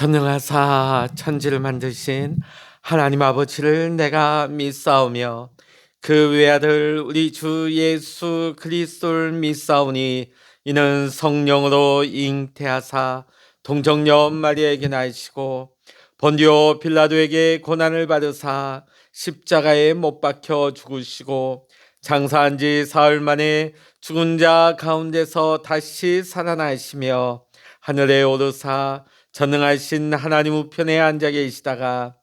전능하사 천지를 만드신 하나님 아버지를 내가 믿사오며 그 외아들 우리 주 예수 그리스도를 믿사오니 이는 성령으로 잉태하사 동정녀 마리아에게 나시고 본디오 빌라도에게 고난을 받으사 십자가에 못 박혀 죽으시고 장사한 지 사흘 만에 죽은 자 가운데서 다시 살아나시며 하늘에 오르사 전능하신 하나님 우편에 앉아 계시다가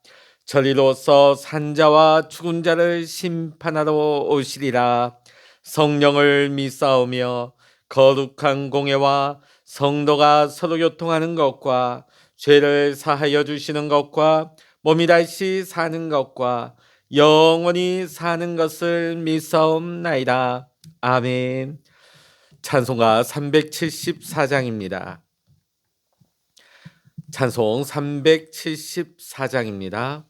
저리로서 산자와 죽은 자를 심판하러 오시리라. 성령을 믿사오며 거룩한 공예와 성도가 서로 교통하는 것과 죄를 사하여 주시는 것과 몸이 다시 사는 것과 영원히 사는 것을 믿사옵나이다. 아멘. 찬송가 374장입니다. 찬송 374장입니다.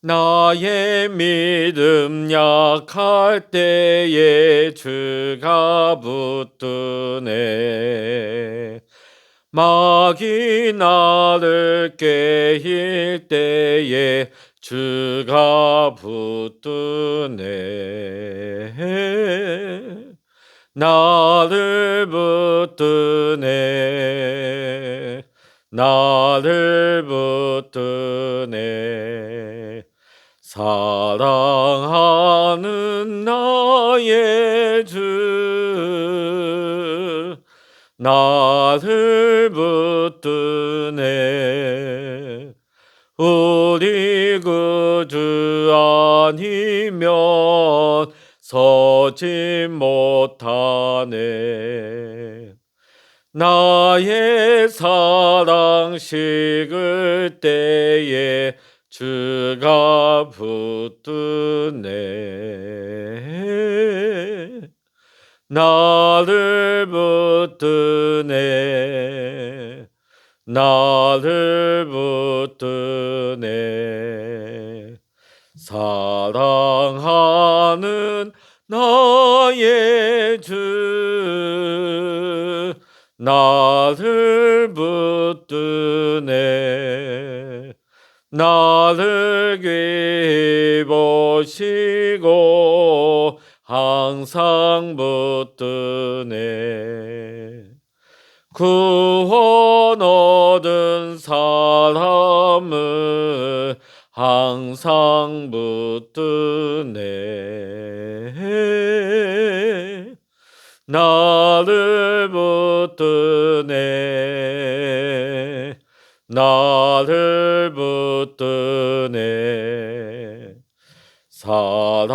나의 믿음 약할 때에 주가 붙드네. 마귀 나를 깨일 때에 주가 붙드네. 나를 붙드네. 나를 붙드네. 사랑하는 나의 주 나를 붙드네. 우리 구주 아니면 서지 못하네. 나의 사랑 식을 때에 주가 붙드네. 나를 붙드네. 나를 붙드네. 사랑하는 나의 주 나를 붙드네. 나를 귀히 보시고 항상 붙드네. 구원 얻은 사람을 항상 붙드네. 나를 붙드네. 나를 붙드네. 사랑하는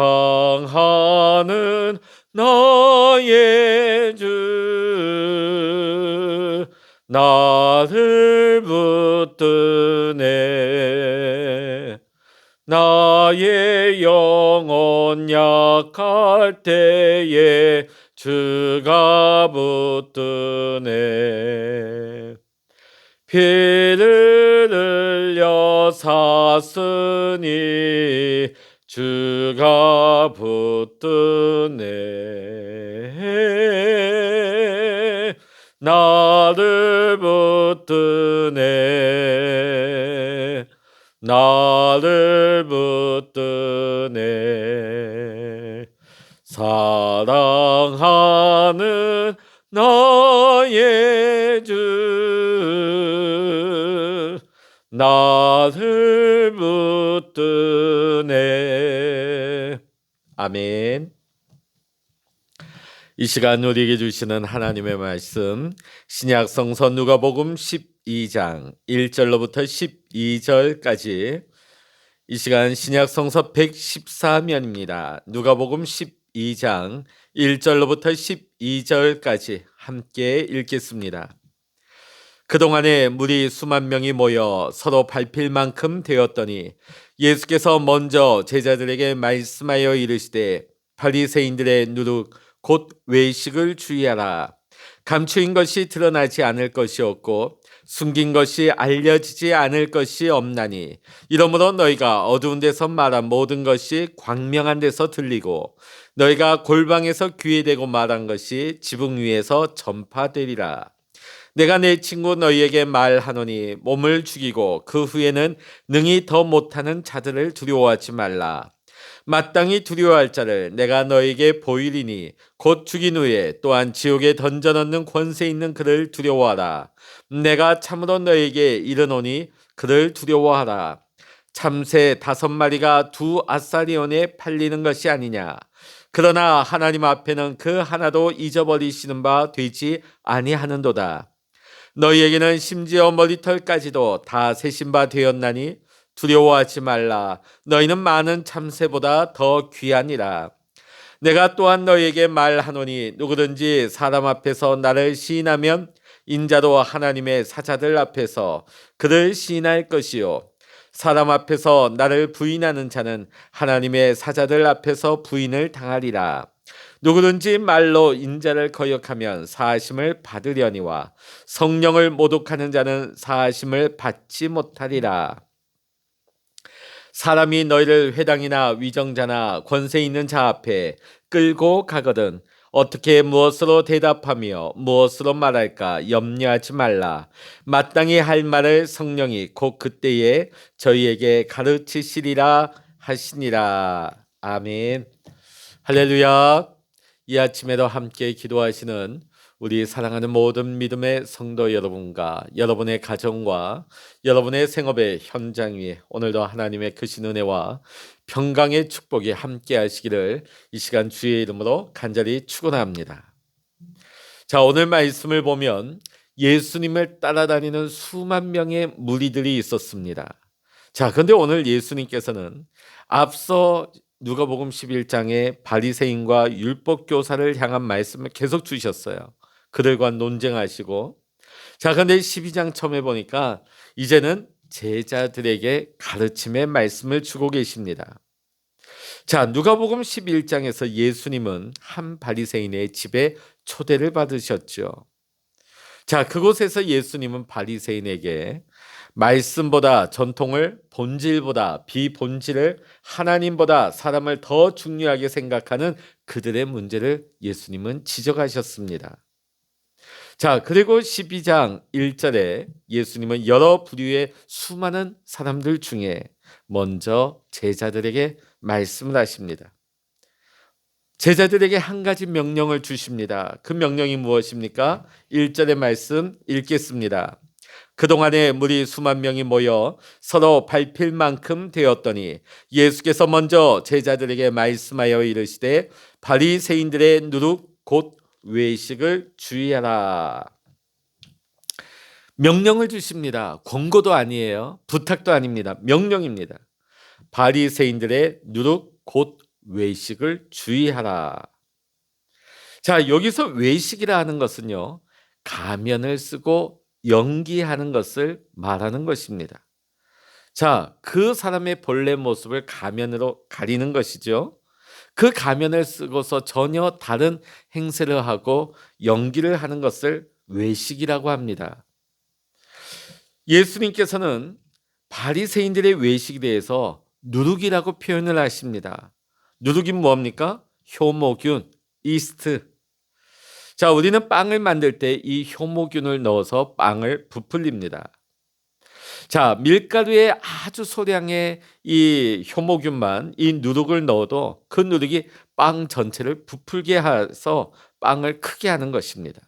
나의 주 나를 붙드네. 나의 영혼 약할 때에 주가 붙드네. 피를 흘려 샀으니 주가 붙드네. 나를 붙드네. 나를 붙드네. 사랑하는 나의 주 나를 붙드네. 아멘. 이 시간 우리에게 주시는 하나님의 말씀 신약 성서 누가복음 12장 1절로부터 12절까지 이 시간 신약 성서 114면입니다. 누가복음 12장 1절로부터 12절까지 함께 읽겠습니다. 그동안에 무리 수만 명이 모여 서로 밟힐 만큼 되었더니 예수께서 먼저 제자들에게 말씀하여 이르시되 바리새인들의 누룩 곧 외식을 주의하라. 감추인 것이 드러나지 않을 것이 없고 숨긴 것이 알려지지 않을 것이 없나니 이러므로 너희가 어두운 데서 말한 모든 것이 광명한 데서 들리고 너희가 골방에서 귀에 대고 말한 것이 지붕 위에서 전파되리라. 내가 내 친구 너희에게 말하노니 몸을 죽이고 그 후에는 능히 더 못하는 자들을 두려워하지 말라. 마땅히 두려워할 자를 내가 너에게 보이리니 곧 죽인 후에 또한 지옥에 던져넣는 권세 있는 그를 두려워하라. 내가 참으로 너에게 이르노니 그를 두려워하라. 참새 5마리가 2아사리온에 팔리는 것이 아니냐. 그러나 하나님 앞에는 그 하나도 잊어버리시는 바 되지 아니하는도다. 너희에게는 심지어 머리털까지도 다 세신 바 되었나니 두려워하지 말라. 너희는 많은 참새보다 더 귀하니라. 내가 또한 너희에게 말하노니 누구든지 사람 앞에서 나를 시인하면 인자도 하나님의 사자들 앞에서 그를 시인할 것이요 사람 앞에서 나를 부인하는 자는 하나님의 사자들 앞에서 부인을 당하리라. 누구든지 말로 인자를 거역하면 사하심을 받으려니와 성령을 모독하는 자는 사하심을 받지 못하리라. 사람이 너희를 회당이나 위정자나 권세 있는 자 앞에 끌고 가거든 어떻게 무엇으로 대답하며 무엇으로 말할까 염려하지 말라. 마땅히 할 말을 성령이 곧 그때에 저희에게 가르치시리라 하시니라. 아멘. 할렐루야. 이 아침에도 함께 기도하시는 우리 사랑하는 모든 믿음의 성도 여러분과 여러분의 가정과 여러분의 생업의 현장 위에 오늘도 하나님의 크신 은혜와 평강의 축복이 함께 하시기를 이 시간 주의 이름으로 간절히 축원합니다. 자, 오늘 말씀을 보면 예수님을 따라다니는 수만 명의 무리들이 있었습니다. 자, 그런데 오늘 예수님께서는 앞서 누가복음 11장에 바리새인과 율법교사를 향한 말씀을 계속 주셨어요. 그들과 논쟁하시고, 자, 그런데 12장 처음에 보니까 이제는 제자들에게 가르침의 말씀을 주고 계십니다. 자, 누가복음 11장에서 예수님은 한 바리새인의 집에 초대를 받으셨죠. 자, 그곳에서 예수님은 바리새인에게 말씀보다 전통을, 본질보다 비본질을, 하나님보다 사람을 더 중요하게 생각하는 그들의 문제를 예수님은 지적하셨습니다. 자, 그리고 12장 1절에 예수님은 여러 부류의 수많은 사람들 중에 먼저 제자들에게 말씀을 하십니다. 제자들에게 한 가지 명령을 주십니다. 그 명령이 무엇입니까? 1절의 말씀 읽겠습니다. 그동안에 무리 수만 명이 모여 서로 밟힐 만큼 되었더니 예수께서 먼저 제자들에게 말씀하여 이르시되 바리새인들의 누룩 곧 외식을 주의하라. 명령을 주십니다. 권고도 아니에요. 부탁도 아닙니다. 명령입니다. 바리새인들의 누룩 곧 외식을 주의하라. 자, 여기서 외식이라 하는 것은요, 가면을 쓰고 연기하는 것을 말하는 것입니다. 자, 그 사람의 본래 모습을 가면으로 가리는 것이죠. 그 가면을 쓰고서 전혀 다른 행세를 하고 연기를 하는 것을 외식이라고 합니다. 예수님께서는 바리새인들의 외식에 대해서 누룩이라고 표현을 하십니다. 누룩이 뭡니까? 효모균, 이스트. 자, 우리는 빵을 만들 때 이 효모균을 넣어서 빵을 부풀립니다. 자, 밀가루에 아주 소량의 이 효모균만, 이 누룩을 넣어도 그 누룩이 빵 전체를 부풀게 해서 빵을 크게 하는 것입니다.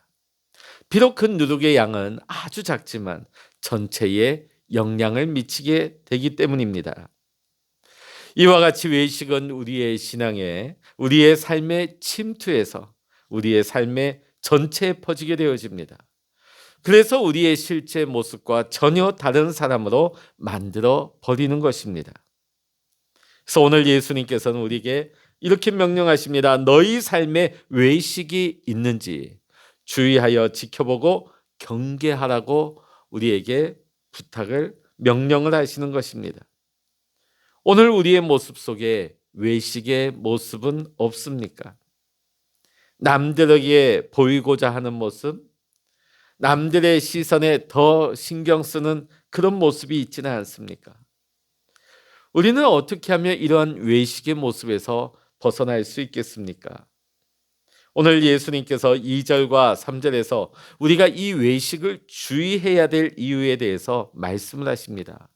비록 그 누룩의 양은 아주 작지만 전체에 영향을 미치게 되기 때문입니다. 이와 같이 외식은 우리의 신앙에, 우리의 삶에 침투해서 우리의 삶의 전체에 퍼지게 되어집니다. 그래서 우리의 실제 모습과 전혀 다른 사람으로 만들어 버리는 것입니다. 그래서 오늘 예수님께서는 우리에게 이렇게 명령하십니다. 너희 삶에 외식이 있는지 주의하여 지켜보고 경계하라고 우리에게 부탁을, 명령을 하시는 것입니다. 오늘 우리의 모습 속에 외식의 모습은 없습니까? 남들에게 보이고자 하는 모습, 남들의 시선에 더 신경 쓰는 그런 모습이 있지는 않습니까? 우리는 어떻게 하면 이러한 외식의 모습에서 벗어날 수 있겠습니까? 오늘 예수님께서 2절과 3절에서 우리가 이 외식을 주의해야 될 이유에 대해서 말씀을 하십니다.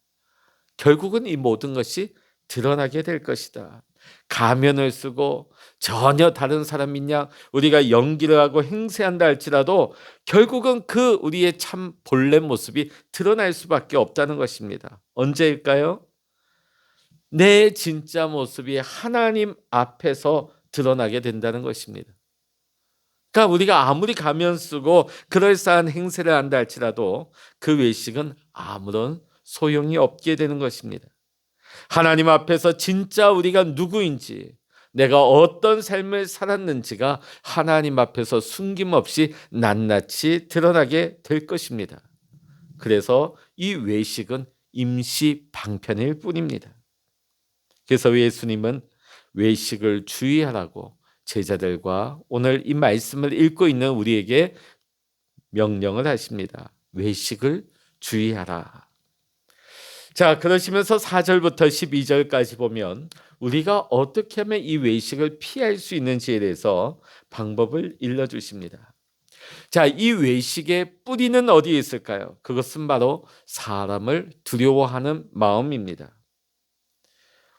결국은 이 모든 것이 드러나게 될 것이다. 가면을 쓰고 전혀 다른 사람인 양 우리가 연기를 하고 행세한다 할지라도 결국은 그 우리의 참 본래 모습이 드러날 수밖에 없다는 것입니다. 언제일까요? 내 진짜 모습이 하나님 앞에서 드러나게 된다는 것입니다. 그러니까 우리가 아무리 가면 쓰고 그럴싸한 행세를 한다 할지라도 그 외식은 아무런 소용이 없게 되는 것입니다. 하나님 앞에서 진짜 우리가 누구인지, 내가 어떤 삶을 살았는지가 하나님 앞에서 숨김없이 낱낱이 드러나게 될 것입니다. 그래서 이 외식은 임시 방편일 뿐입니다. 그래서 예수님은 외식을 주의하라고 제자들과 오늘 이 말씀을 읽고 있는 우리에게 명령을 하십니다. 외식을 주의하라. 자, 그러시면서 4절부터 12절까지 보면 우리가 어떻게 하면 이 외식을 피할 수 있는지에 대해서 방법을 일러주십니다. 자, 이 외식의 뿌리는 어디에 있을까요? 그것은 바로 사람을 두려워하는 마음입니다.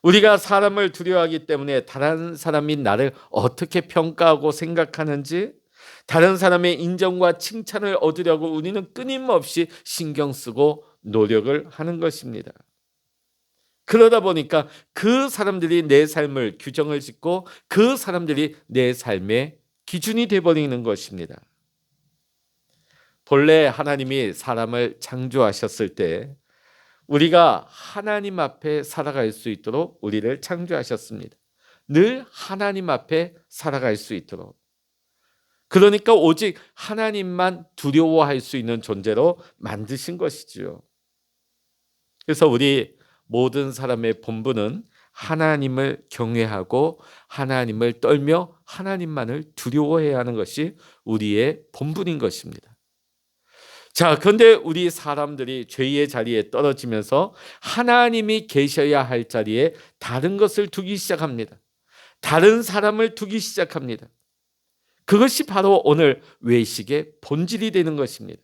우리가 사람을 두려워하기 때문에 다른 사람이 나를 어떻게 평가하고 생각하는지, 다른 사람의 인정과 칭찬을 얻으려고 우리는 끊임없이 신경 쓰고 노력을 하는 것입니다. 그러다 보니까 그 사람들이 내 삶을 규정을 짓고 그 사람들이 내 삶의 기준이 되어버리는 것입니다. 본래 하나님이 사람을 창조하셨을 때 우리가 하나님 앞에 살아갈 수 있도록 우리를 창조하셨습니다. 늘 하나님 앞에 살아갈 수 있도록. 그러니까 오직 하나님만 두려워할 수 있는 존재로 만드신 것이지요. 그래서 우리 모든 사람의 본분은 하나님을 경외하고 하나님을 떨며 하나님만을 두려워해야 하는 것이 우리의 본분인 것입니다. 자, 그런데 우리 사람들이 죄의 자리에 떨어지면서 하나님이 계셔야 할 자리에 다른 것을 두기 시작합니다. 다른 사람을 두기 시작합니다. 그것이 바로 오늘 외식의 본질이 되는 것입니다.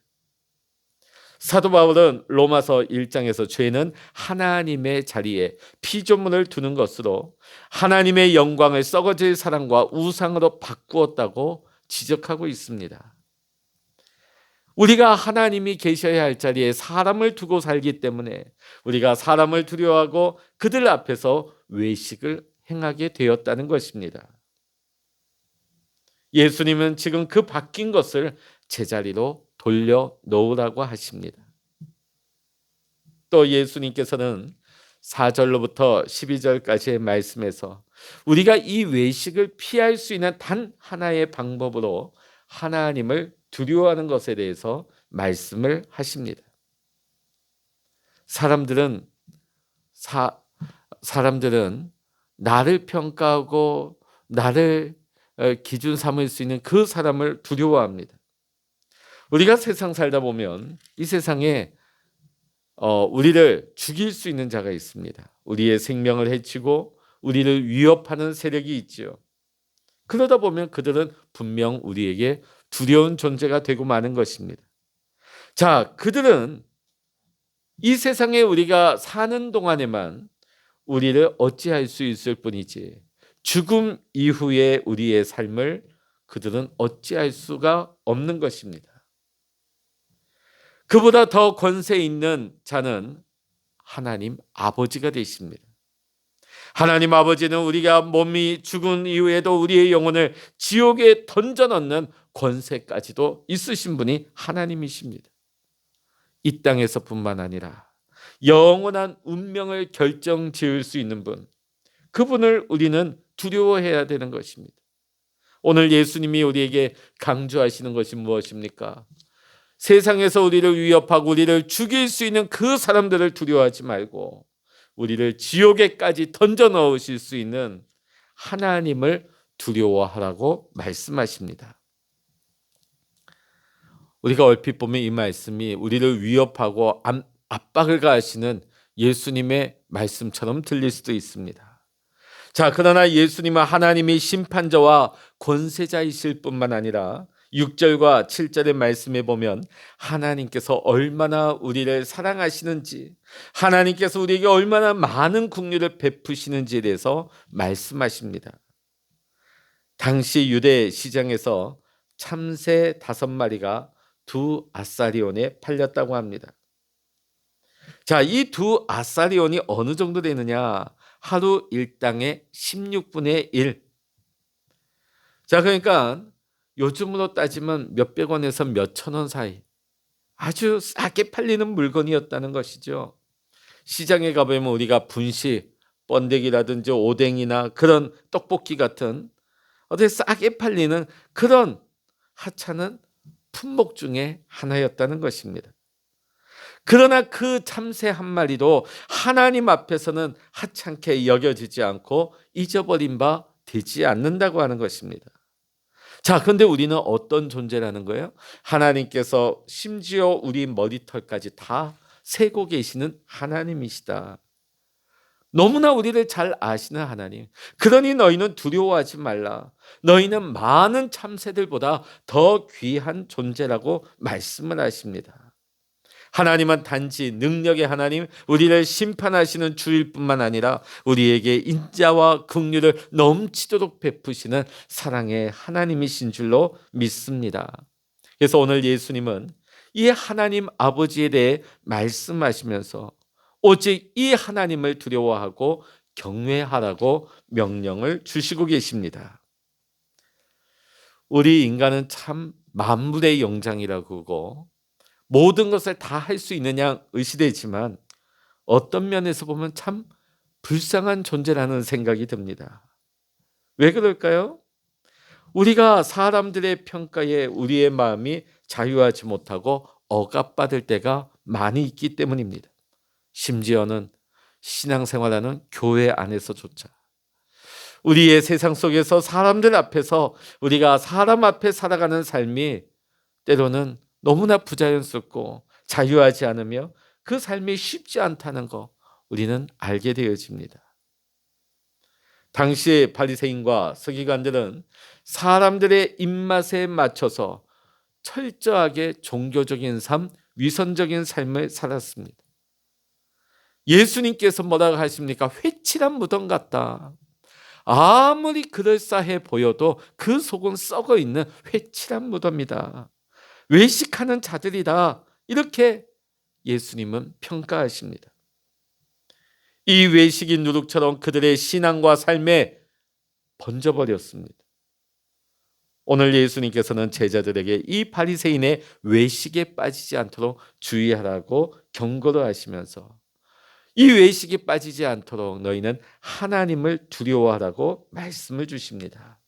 사도 바울은 로마서 1장에서 죄는 하나님의 자리에 피조물을 두는 것으로 하나님의 영광을 썩어질 사랑과 우상으로 바꾸었다고 지적하고 있습니다. 우리가 하나님이 계셔야 할 자리에 사람을 두고 살기 때문에 우리가 사람을 두려워하고 그들 앞에서 외식을 행하게 되었다는 것입니다. 예수님은 지금 그 바뀐 것을 제자리로 돌려 놓으라고 하십니다. 또 예수님께서는 4절로부터 12절까지의 말씀에서 우리가 이 외식을 피할 수 있는 단 하나의 방법으로 하나님을 두려워하는 것에 대해서 말씀을 하십니다. 사람들은 나를 평가하고 나를 기준 삼을 수 있는 그 사람을 두려워합니다. 우리가 세상 살다 보면 이 세상에 우리를 죽일 수 있는 자가 있습니다. 우리의 생명을 해치고 우리를 위협하는 세력이 있지요. 그러다 보면 그들은 분명 우리에게 두려운 존재가 되고 마는 것입니다. 자, 그들은 이 세상에 우리가 사는 동안에만 우리를 어찌할 수 있을 뿐이지 죽음 이후의 우리의 삶을 그들은 어찌할 수가 없는 것입니다. 그보다 더 권세 있는 자는 하나님 아버지가 되십니다. 하나님 아버지는 우리가 몸이 죽은 이후에도 우리의 영혼을 지옥에 던져넣는 권세까지도 있으신 분이 하나님이십니다. 이 땅에서뿐만 아니라 영원한 운명을 결정지을 수 있는 분, 그분을 우리는 두려워해야 되는 것입니다. 오늘 예수님이 우리에게 강조하시는 것이 무엇입니까? 세상에서 우리를 위협하고 우리를 죽일 수 있는 그 사람들을 두려워하지 말고 우리를 지옥에까지 던져 넣으실 수 있는 하나님을 두려워하라고 말씀하십니다. 우리가 얼핏 보면 이 말씀이 우리를 위협하고 압박을 가하시는 예수님의 말씀처럼 들릴 수도 있습니다. 자, 그러나 예수님은 하나님이 심판자와 권세자이실 뿐만 아니라 6절과 7절의 말씀에 보면 하나님께서 얼마나 우리를 사랑하시는지, 하나님께서 우리에게 얼마나 많은 긍휼을 베푸시는지에 대해서 말씀하십니다. 당시 유대 시장에서 참새 5마리가 2아사리온에 팔렸다고 합니다. 자, 이 2아사리온이 어느 정도 되느냐? 하루 일당의 16분의 1. 자, 그러니까 요즘으로 따지면 몇백 원에서 몇천 원 사이, 아주 싸게 팔리는 물건이었다는 것이죠. 시장에 가보면 우리가 분식, 번데기라든지 오뎅이나 그런 떡볶이 같은 어디 싸게 팔리는 그런 하찮은 품목 중에 하나였다는 것입니다. 그러나 그 참새 한 마리도 하나님 앞에서는 하찮게 여겨지지 않고 잊어버린 바 되지 않는다고 하는 것입니다. 자, 그런데 우리는 어떤 존재라는 거예요? 하나님께서 심지어 우리 머리털까지 다 세고 계시는 하나님이시다. 너무나 우리를 잘 아시는 하나님. 그러니 너희는 두려워하지 말라. 너희는 많은 참새들보다 더 귀한 존재라고 말씀을 하십니다. 하나님은 단지 능력의 하나님, 우리를 심판하시는 주일 뿐만 아니라 우리에게 인자와 긍휼을 넘치도록 베푸시는 사랑의 하나님이신 줄로 믿습니다. 그래서 오늘 예수님은 이 하나님 아버지에 대해 말씀하시면서 오직 이 하나님을 두려워하고 경외하라고 명령을 주시고 계십니다. 우리 인간은 참 만물의 영장이라고 하고 모든 것을 다 할 수 있느냐 의시되지만 어떤 면에서 보면 참 불쌍한 존재라는 생각이 듭니다. 왜 그럴까요? 우리가 사람들의 평가에 우리의 마음이 자유하지 못하고 억압받을 때가 많이 있기 때문입니다. 심지어는 신앙생활하는 교회 안에서조차 우리의 세상 속에서 사람들 앞에서 우리가 사람 앞에 살아가는 삶이 때로는 너무나 부자연스럽고 자유하지 않으며 그 삶이 쉽지 않다는 거 우리는 알게 되어집니다. 당시 바리새인과 서기관들은 사람들의 입맛에 맞춰서 철저하게 종교적인 삶, 위선적인 삶을 살았습니다. 예수님께서 뭐라고 하십니까? 회칠한 무덤 같다. 아무리 그럴싸해 보여도 그 속은 썩어 있는 회칠한 무덤이다. 외식하는 자들이다. 이렇게 예수님은 평가하십니다. 이 외식이 누룩처럼 그들의 신앙과 삶에 번져버렸습니다. 오늘 예수님께서는 제자들에게 이 바리새인의 외식에 빠지지 않도록 주의하라고 경고를 하시면서 이 외식에 빠지지 않도록 너희는 하나님을 두려워하라고 말씀을 주십니다.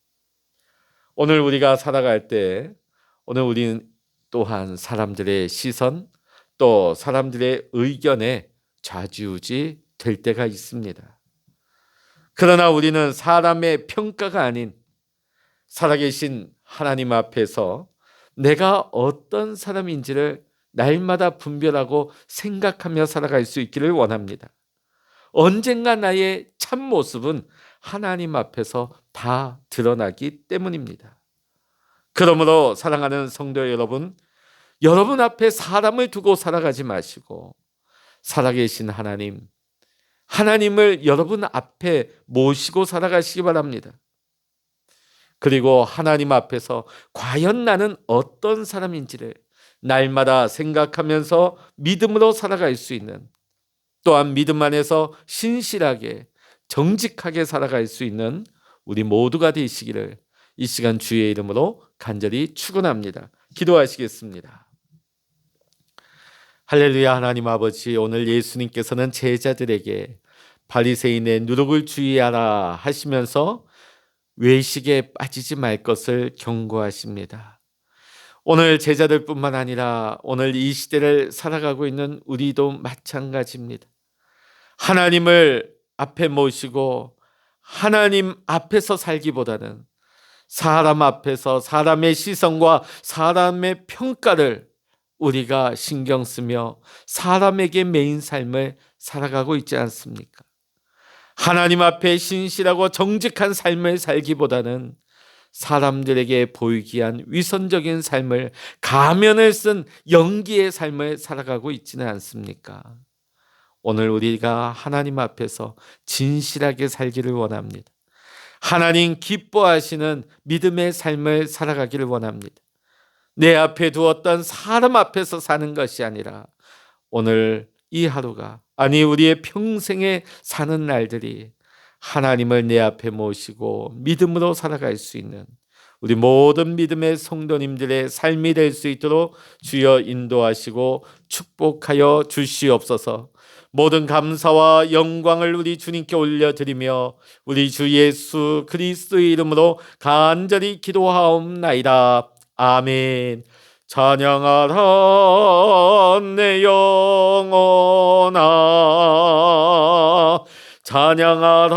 오늘 우리가 살아갈 때 오늘 우리는 또한 사람들의 시선 또 사람들의 의견에 좌지우지 될 때가 있습니다. 그러나 우리는 사람의 평가가 아닌 살아계신 하나님 앞에서 내가 어떤 사람인지를 날마다 분별하고 생각하며 살아갈 수 있기를 원합니다. 언젠가 나의 참모습은 하나님 앞에서 다 드러나기 때문입니다. 그러므로 사랑하는 성도 여러분, 여러분 앞에 사람을 두고 살아가지 마시고 살아계신 하나님을 여러분 앞에 모시고 살아가시기 바랍니다. 그리고 하나님 앞에서 과연 나는 어떤 사람인지를 날마다 생각하면서 믿음으로 살아갈 수 있는, 또한 믿음 안에서 신실하게 정직하게 살아갈 수 있는 우리 모두가 되시기를 이 시간 주의 이름으로 간절히 축원합니다. 기도하시겠습니다. 할렐루야. 하나님 아버지, 오늘 예수님께서는 제자들에게 바리새인의 누룩을 주의하라 하시면서 외식에 빠지지 말 것을 경고하십니다. 오늘 제자들뿐만 아니라 오늘 이 시대를 살아가고 있는 우리도 마찬가지입니다. 하나님을 앞에 모시고 하나님 앞에서 살기보다는 사람 앞에서 사람의 시선과 사람의 평가를 우리가 신경 쓰며 사람에게 매인 삶을 살아가고 있지 않습니까? 하나님 앞에 신실하고 정직한 삶을 살기보다는 사람들에게 보이기 위한 위선적인 삶을, 가면을 쓴 연기의 삶을 살아가고 있지는 않습니까? 오늘 우리가 하나님 앞에서 진실하게 살기를 원합니다. 하나님 기뻐하시는 믿음의 삶을 살아가기를 원합니다. 내 앞에 두었던 사람 앞에서 사는 것이 아니라 오늘 이 하루가, 아니 우리의 평생에 사는 날들이 하나님을 내 앞에 모시고 믿음으로 살아갈 수 있는 우리 모든 믿음의 성도님들의 삶이 될 수 있도록 주여 인도하시고 축복하여 주시옵소서. 모든 감사와 영광을 우리 주님께 올려드리며 우리 주 예수 그리스도의 이름으로 간절히 기도하옵나이다. 아멘. 찬양하라 내 영혼아, 찬양하라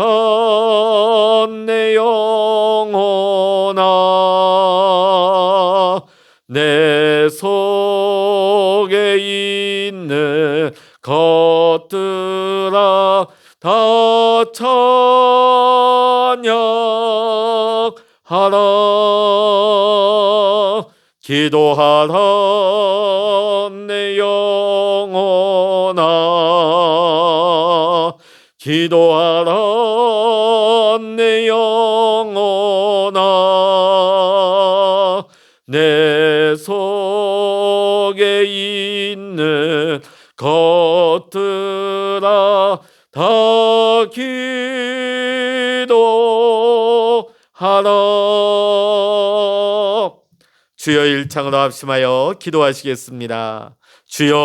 내 영혼아, 내 속에 있는 것들아 다 찬양하라. 기도하라 내 영혼아, 기도하라 내 영혼아, 내 속에 있는 것들아 다 기도하라. 주여 일창으로 합심하여 기도하시겠습니다. 주여